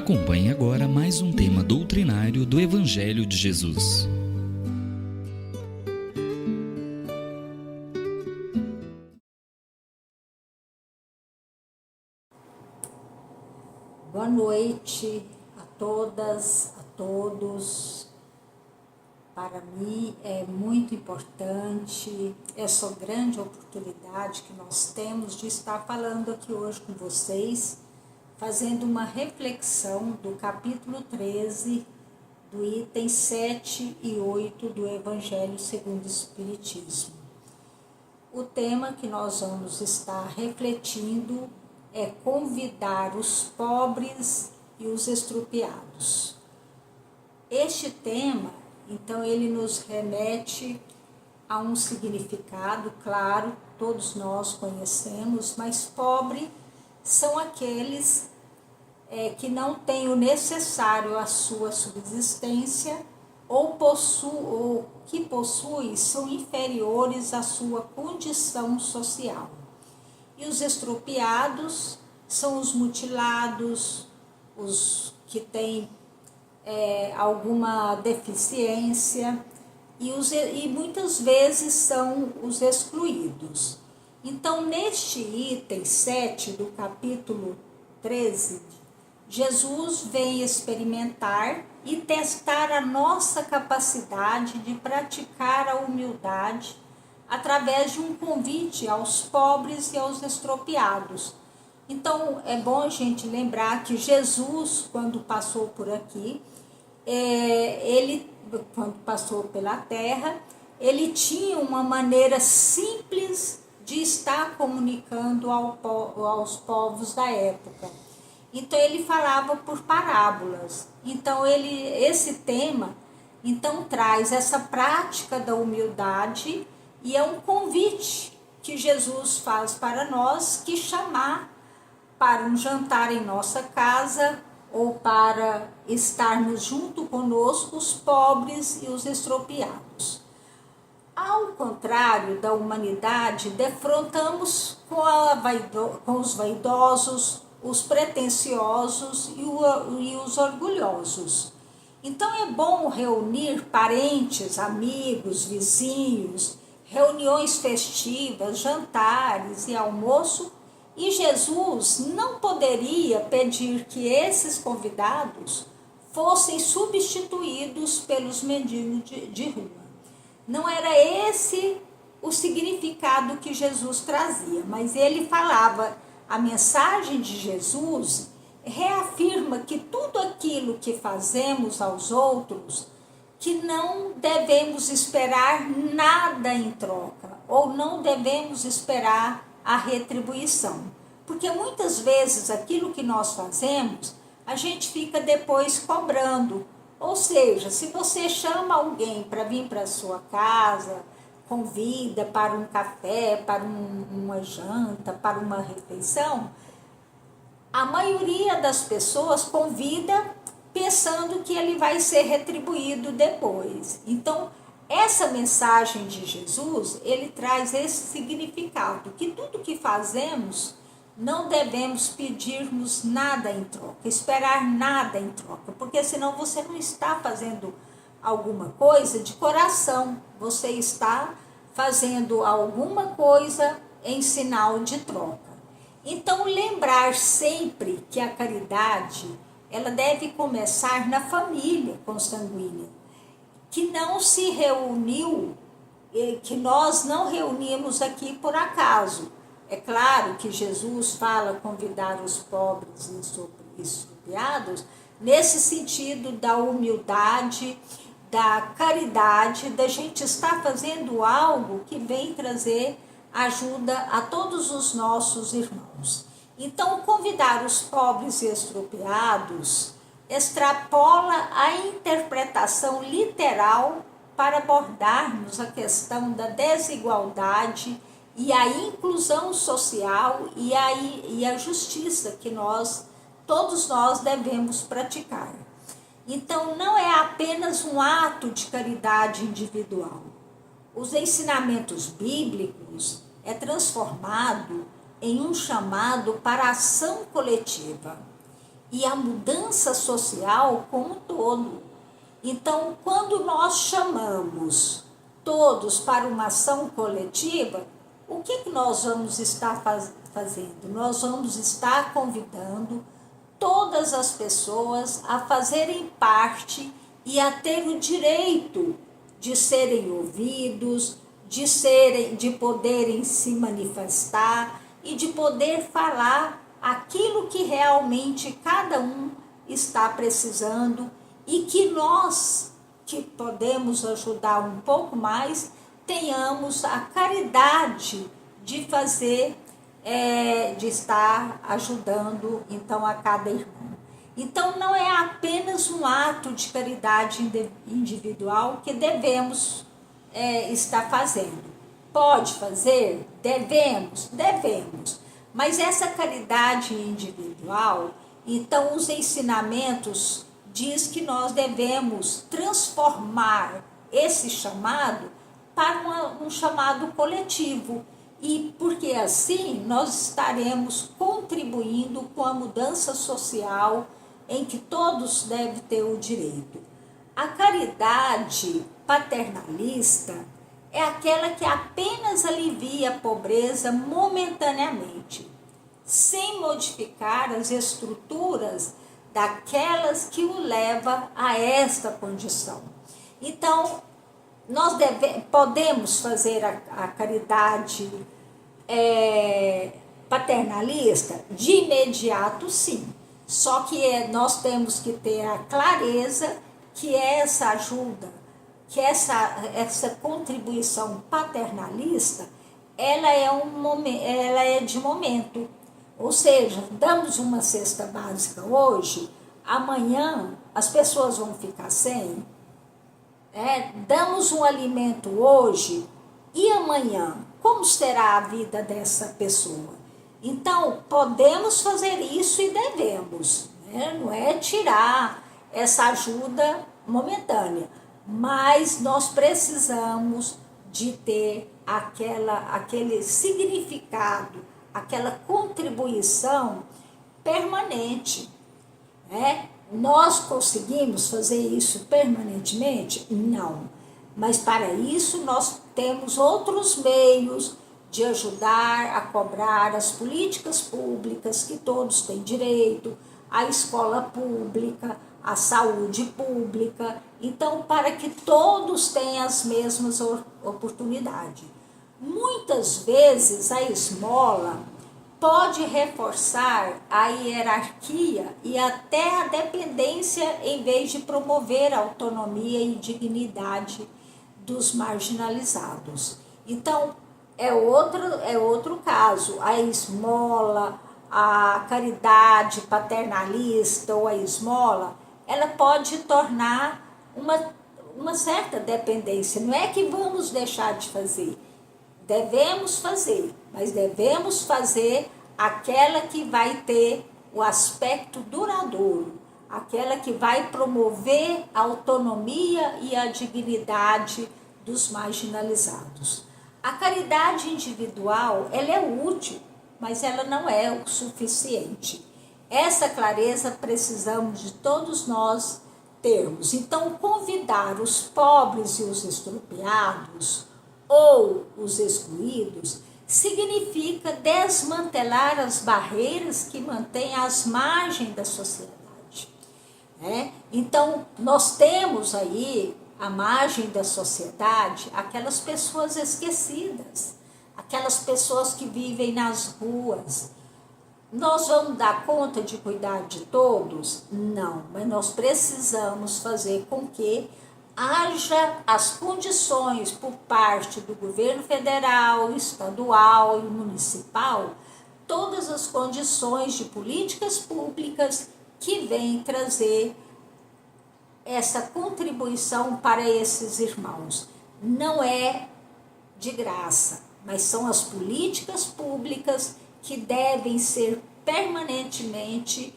Acompanhe agora mais um tema doutrinário do Evangelho de Jesus. Boa noite a todas, a todos. Para mim é muito importante essa grande oportunidade que nós temos de estar falando aqui hoje com vocês, fazendo uma reflexão do capítulo 13, do item 7 e 8 do Evangelho segundo o Espiritismo. O tema que nós vamos estar refletindo é convidar os pobres e os estrupiados. Este tema, então, ele nos remete a um significado, claro, todos nós conhecemos, mas pobre são aqueles que não têm o necessário à sua subsistência ou que possuem são inferiores à sua condição social. E os estrupiados são os mutilados, os que têm alguma deficiência e muitas vezes são os excluídos. Então, neste item 7 do capítulo 13, Jesus vem experimentar e testar a nossa capacidade de praticar a humildade através de um convite aos pobres e aos estropiados. Então, é bom a gente lembrar que Jesus, quando passou por aqui, quando passou pela terra, ele tinha uma maneira simples de estar comunicando aos povos da época. Então, ele falava por parábolas. Então, esse tema então traz essa prática da humildade e é um convite que Jesus faz para nós, que chamar para um jantar em nossa casa ou para estarmos junto conosco os pobres e os estropiados. Ao contrário da humanidade, defrontamos com os vaidosos, os pretensiosos e os orgulhosos. Então é bom reunir parentes, amigos, vizinhos, reuniões festivas, jantares e almoço. E Jesus não poderia pedir que esses convidados fossem substituídos pelos mendigos de rua. Não era esse o significado que Jesus trazia, mas ele falava, a mensagem de Jesus reafirma que tudo aquilo que fazemos aos outros, que não devemos esperar nada em troca, ou não devemos esperar a retribuição. Porque muitas vezes aquilo que nós fazemos, a gente fica depois cobrando. Ou seja, se você chama alguém para vir para a sua casa, convida para um café, para uma janta, para uma refeição, a maioria das pessoas convida pensando que ele vai ser retribuído depois. Então, essa mensagem de Jesus, ele traz esse significado, que tudo que fazemos, não devemos pedirmos nada em troca, esperar nada em troca, porque senão você não está fazendo alguma coisa de coração, você está fazendo alguma coisa em sinal de troca. Então, lembrar sempre que a caridade, ela deve começar na família consanguínea, que não se reuniu, que nós não reunimos aqui por acaso. É claro que Jesus fala convidar os pobres e estrupiados nesse sentido da humildade, da caridade, da gente estar fazendo algo que vem trazer ajuda a todos os nossos irmãos. Então, convidar os pobres e estrupiados extrapola a interpretação literal para abordarmos a questão da desigualdade e a inclusão social e a justiça que todos nós devemos praticar. Então, não é apenas um ato de caridade individual. Os ensinamentos bíblicos é transformado em um chamado para a ação coletiva. e a mudança social como um todo. Então, quando nós chamamos todos para uma ação coletiva, o que nós vamos estar fazendo? Nós vamos estar convidando todas as pessoas a fazerem parte e a ter o direito de serem ouvidos, de poderem se manifestar e de poder falar aquilo que realmente cada um está precisando, e que nós, que podemos ajudar um pouco mais, tenhamos a caridade de fazer, de estar ajudando então a cada irmão. Então não é apenas um ato de caridade individual que devemos estar fazendo. Pode fazer? Devemos. Mas essa caridade individual, então os ensinamentos diz que nós devemos transformar esse chamado para um chamado coletivo, e porque assim nós estaremos contribuindo com a mudança social em que todos devem ter o direito. A caridade paternalista é aquela que apenas alivia a pobreza momentaneamente, sem modificar as estruturas daquelas que o leva a esta condição. Então, nós podemos fazer a caridade paternalista de imediato, sim. Só que nós temos que ter a clareza que essa ajuda, que essa contribuição paternalista, ela é de momento. Ou seja, damos uma cesta básica hoje, amanhã as pessoas vão ficar sem. Damos um alimento hoje e amanhã, como será a vida dessa pessoa? Então, podemos fazer isso e devemos, não é tirar essa ajuda momentânea, mas nós precisamos de ter aquele significado, aquela contribuição permanente. Nós conseguimos fazer isso permanentemente? Não. Mas para isso nós temos outros meios de ajudar a cobrar as políticas públicas que todos têm direito, a escola pública, a saúde pública. Então, para que todos tenham as mesmas oportunidades. Muitas vezes a esmola pode reforçar a hierarquia e até a dependência, em vez de promover a autonomia e dignidade dos marginalizados. Então, é outro caso. A esmola, a caridade paternalista ou a esmola, ela pode tornar uma certa dependência. Não é que vamos deixar de fazer. Devemos fazer, mas devemos fazer aquela que vai ter o aspecto duradouro, aquela que vai promover a autonomia e a dignidade dos marginalizados. A caridade individual, ela é útil, mas ela não é o suficiente. Essa clareza precisamos de todos nós termos. Então, convidar os pobres e os estrupiados ou os excluídos significa desmantelar as barreiras que mantêm as margens da sociedade. Então, nós temos aí à margem da sociedade aquelas pessoas esquecidas, aquelas pessoas que vivem nas ruas. Nós vamos dar conta de cuidar de todos? Não, mas nós precisamos fazer com que haja as condições por parte do governo federal, estadual e municipal, todas as condições de políticas públicas que vêm trazer essa contribuição para esses irmãos. Não é de graça, mas são as políticas públicas que devem ser permanentemente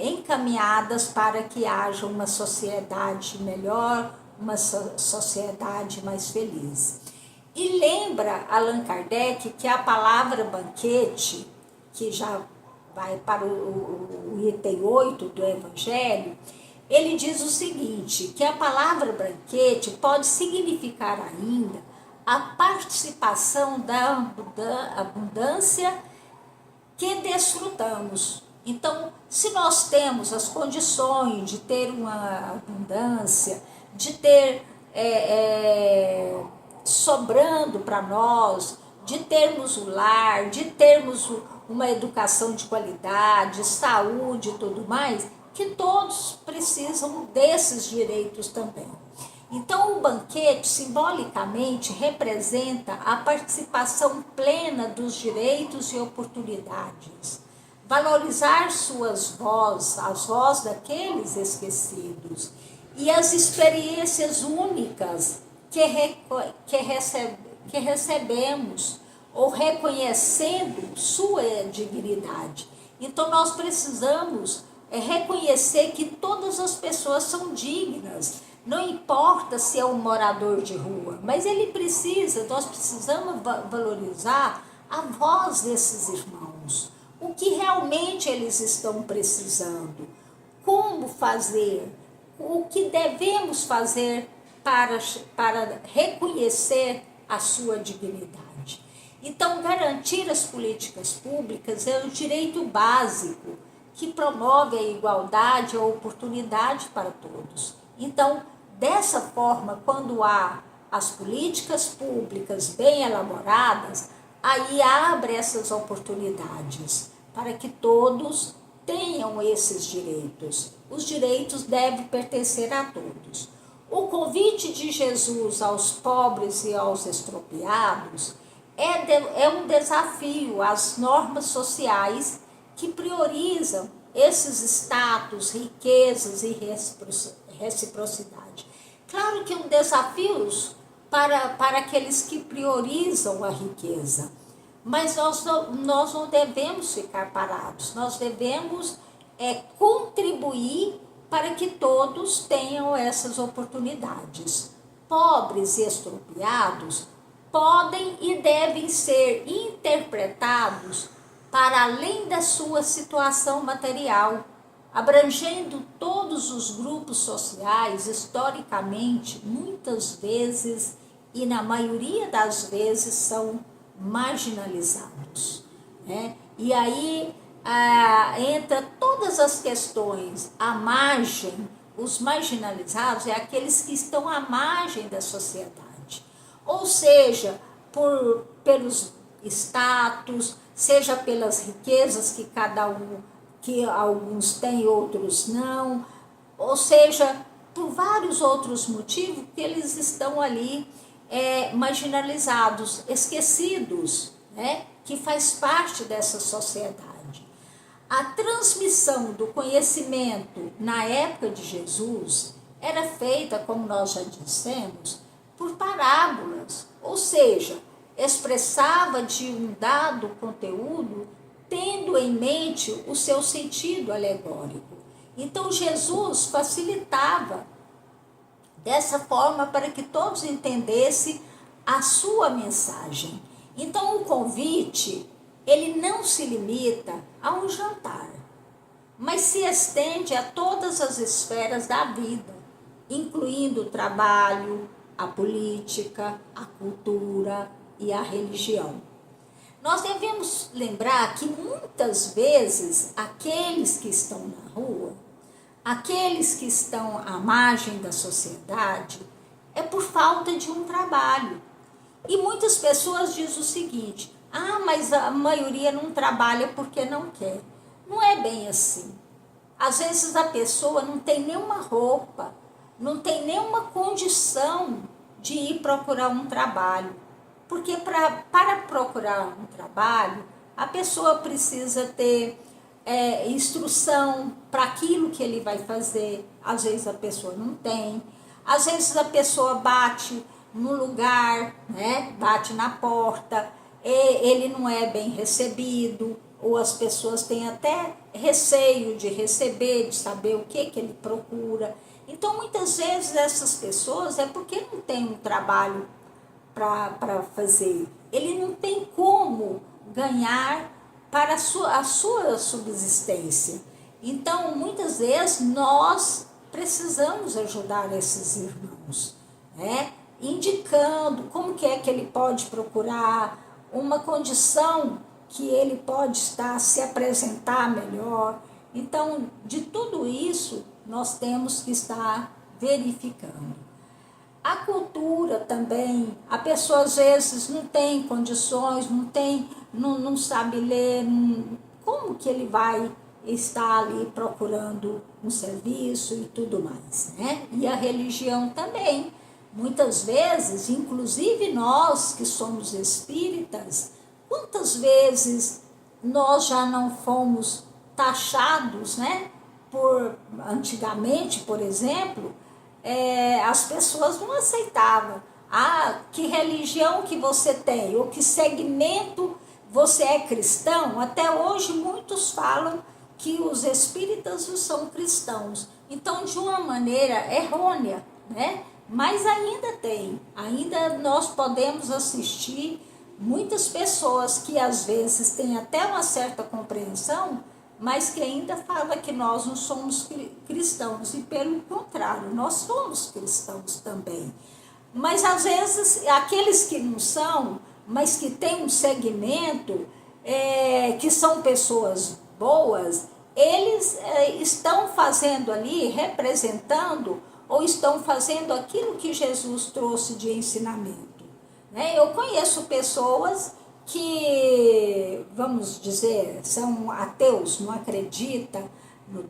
encaminhadas para que haja uma sociedade melhor, uma sociedade mais feliz. E lembra Allan Kardec que a palavra banquete, que já vai para o o item 8 do Evangelho, ele diz o seguinte, que a palavra banquete pode significar ainda a participação da abundância que desfrutamos. Então, se nós temos as condições de ter uma abundância, de ter sobrando para nós, de termos o lar, de termos uma educação de qualidade, saúde e tudo mais, que todos precisam desses direitos também. Então, o banquete, simbolicamente, representa a participação plena dos direitos e oportunidades. Valorizar suas vozes, as vozes daqueles esquecidos, e as experiências únicas que recebemos, ou reconhecendo sua dignidade. Então, nós precisamos reconhecer que todas as pessoas são dignas, não importa se é um morador de rua, mas nós precisamos valorizar a voz desses irmãos, o que realmente eles estão precisando, como fazer, o que devemos fazer para reconhecer a sua dignidade. Então, garantir as políticas públicas é o direito básico que promove a igualdade e a oportunidade para todos. Então, dessa forma, quando há as políticas públicas bem elaboradas, aí abre essas oportunidades para que todos tenham esses direitos. Os direitos devem pertencer a todos. O convite de Jesus aos pobres e aos expropriados é um desafio às normas sociais que priorizam esses status, riquezas e reciprocidade. Claro que é um desafio para aqueles que priorizam a riqueza, mas nós não devemos ficar parados, nós devemos contribuir para que todos tenham essas oportunidades. Pobres e expropriados podem e devem ser interpretados para além da sua situação material, abrangendo todos os grupos sociais, historicamente, muitas vezes e na maioria das vezes são marginalizados, né? E aí entra todas as questões, a margem, os marginalizados é aqueles que estão à margem da sociedade, ou seja, pelos status, seja pelas riquezas que alguns têm, outros não, ou seja, por vários outros motivos que eles estão ali marginalizados, esquecidos, né, que faz parte dessa sociedade. A transmissão do conhecimento na época de Jesus era feita, como nós já dissemos, por parábolas, ou seja, expressava de um dado conteúdo tendo em mente o seu sentido alegórico. Então Jesus facilitava dessa forma para que todos entendessem a sua mensagem. Então o convite, ele não se limita a um jantar, mas se estende a todas as esferas da vida, incluindo o trabalho, a política, a cultura e a religião. Nós devemos lembrar que muitas vezes aqueles que estão na rua, aqueles que estão à margem da sociedade, é por falta de um trabalho. E muitas pessoas dizem o seguinte: mas a maioria não trabalha porque não quer. Não é bem assim. Às vezes a pessoa não tem nenhuma roupa, não tem nenhuma condição de ir procurar um trabalho. Porque para procurar um trabalho, a pessoa precisa ter instrução para aquilo que ele vai fazer. Às vezes a pessoa não tem. Às vezes a pessoa bate no lugar, né? Bate na porta, ele não é bem recebido, ou as pessoas têm até receio de receber, de saber o que ele procura. Então, muitas vezes essas pessoas é porque não tem um trabalho para fazer. Ele não tem como ganhar para a sua subsistência. Então, muitas vezes, nós precisamos ajudar esses irmãos, né? Indicando como que é que ele pode procurar uma condição que ele pode estar se apresentar melhor. Então, de tudo isso, nós temos que estar verificando. A cultura também, a pessoa às vezes não tem condições, não sabe ler, como que ele vai estar ali procurando um serviço e tudo mais, né? E a religião também. Muitas vezes, inclusive nós que somos espíritas, quantas vezes nós já não fomos taxados, né? Antigamente, por exemplo, as pessoas não aceitavam. Ah, que religião que você tem, ou que segmento você é cristão. Até hoje muitos falam que os espíritas são cristãos. Então, de uma maneira errônea, né? Mas ainda nós podemos assistir muitas pessoas que às vezes têm até uma certa compreensão, mas que ainda fala que nós não somos cristãos, e pelo contrário, nós somos cristãos também. Mas às vezes aqueles que não são, mas que têm um segmento, que são pessoas boas, eles estão fazendo ali, representando, ou estão fazendo aquilo que Jesus trouxe de ensinamento, né? Eu conheço pessoas que, vamos dizer, são ateus, não acreditam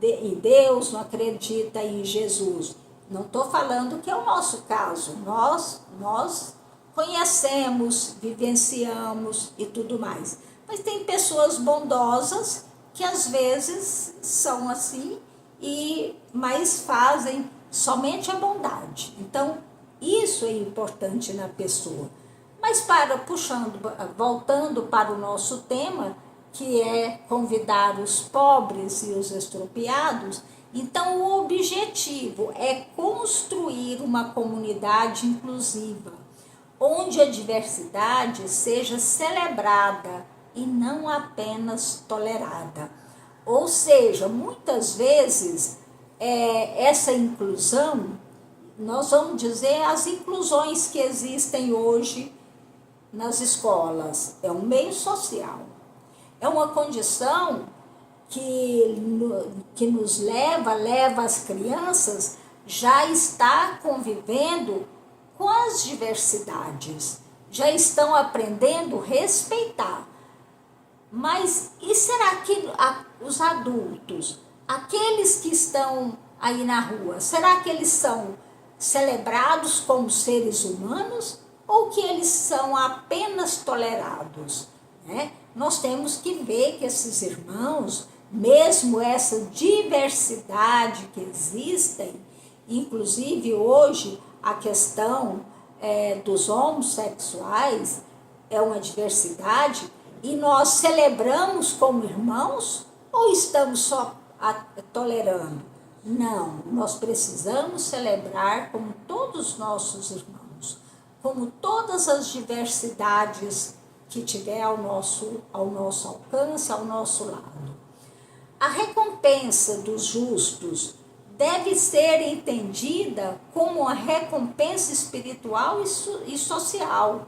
em Deus, não acreditam em Jesus. Não estou falando que é o nosso caso. Nós conhecemos, vivenciamos e tudo mais. Mas tem pessoas bondosas que às vezes são assim, mas fazem somente a bondade. Então, isso é importante na pessoa. Mas voltando para o nosso tema, que é convidar os pobres e os estropiados, então o objetivo é construir uma comunidade inclusiva, onde a diversidade seja celebrada e não apenas tolerada. Ou seja, muitas vezes essa inclusão, nós vamos dizer as inclusões que existem hoje nas escolas, é um meio social, é uma condição que nos leva as crianças já estar convivendo com as diversidades, já estão aprendendo a respeitar. Mas e será que os adultos, aqueles que estão aí na rua, será que eles são celebrados como seres humanos ou que eles são apenas tolerados, né? Nós temos que ver que esses irmãos, mesmo essa diversidade que existem, inclusive hoje a questão dos homossexuais é uma diversidade, e nós celebramos como irmãos ou estamos só tolerando? Não, nós precisamos celebrar como todos os nossos irmãos, como todas as diversidades que tiver ao nosso alcance, ao nosso lado. A recompensa dos justos deve ser entendida como uma recompensa espiritual e social,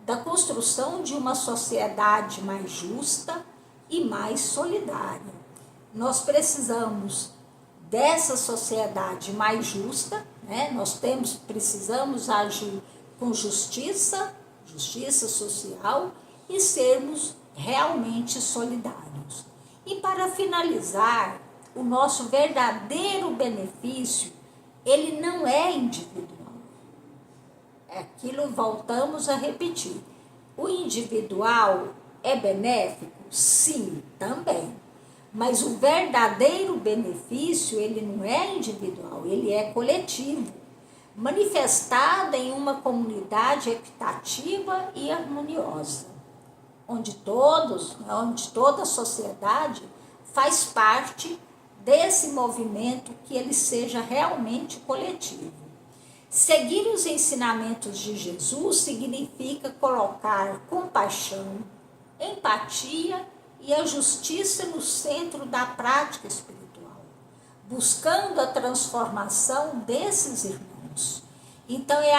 da construção de uma sociedade mais justa e mais solidária. Nós precisamos dessa sociedade mais justa, né? Precisamos agir com justiça social e sermos realmente solidários. E para finalizar, o nosso verdadeiro benefício, ele não é individual. Aquilo voltamos a repetir. O individual é benéfico? Sim, também. Mas o verdadeiro benefício, ele não é individual, ele é coletivo, manifestado em uma comunidade equitativa e harmoniosa, onde toda a sociedade faz parte desse movimento que ele seja realmente coletivo. Seguir os ensinamentos de Jesus significa colocar compaixão, empatia e a justiça no centro da prática espiritual. buscando a transformação desses irmãos. Então é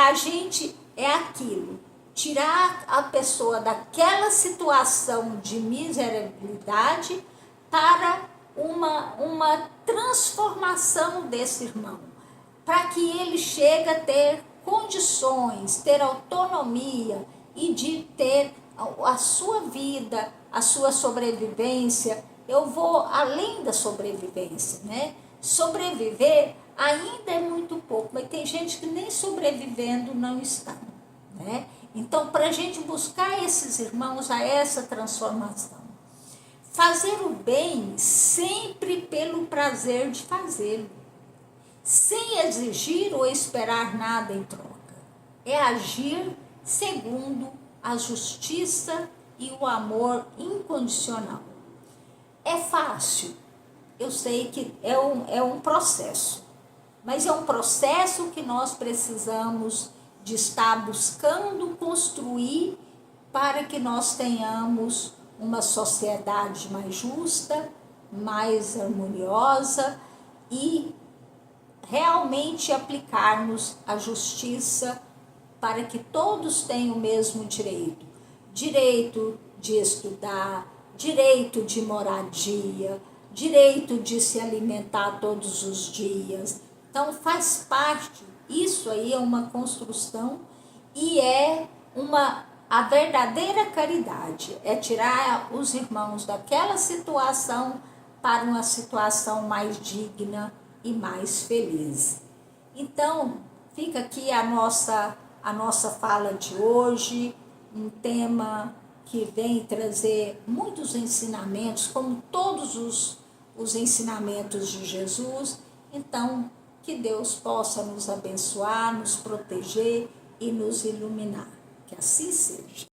aquilo, tirar a pessoa daquela situação de miserabilidade para uma transformação desse irmão, para que ele chegue a ter condições, ter autonomia e de ter a sua vida, a sua sobrevivência. Eu vou além da sobrevivência, né? Sobreviver ainda é muito pouco, mas tem gente que nem sobrevivendo não está, né? Então, para a gente buscar esses irmãos a essa transformação, fazer o bem sempre pelo prazer de fazê-lo, sem exigir ou esperar nada em troca. É agir segundo a justiça e o amor incondicional. É fácil, eu sei que é um processo, mas é um processo que nós precisamos de estar buscando construir para que nós tenhamos uma sociedade mais justa, mais harmoniosa e realmente aplicarmos a justiça para que todos tenham o mesmo direito. Direito de estudar, direito de moradia, direito de se alimentar todos os dias. Então faz parte, isso aí é uma construção e a verdadeira caridade, é tirar os irmãos daquela situação para uma situação mais digna e mais feliz. Então, fica aqui a nossa fala de hoje, um tema que vem trazer muitos ensinamentos, como todos os ensinamentos de Jesus. Então, que Deus possa nos abençoar, nos proteger e nos iluminar. Que assim seja.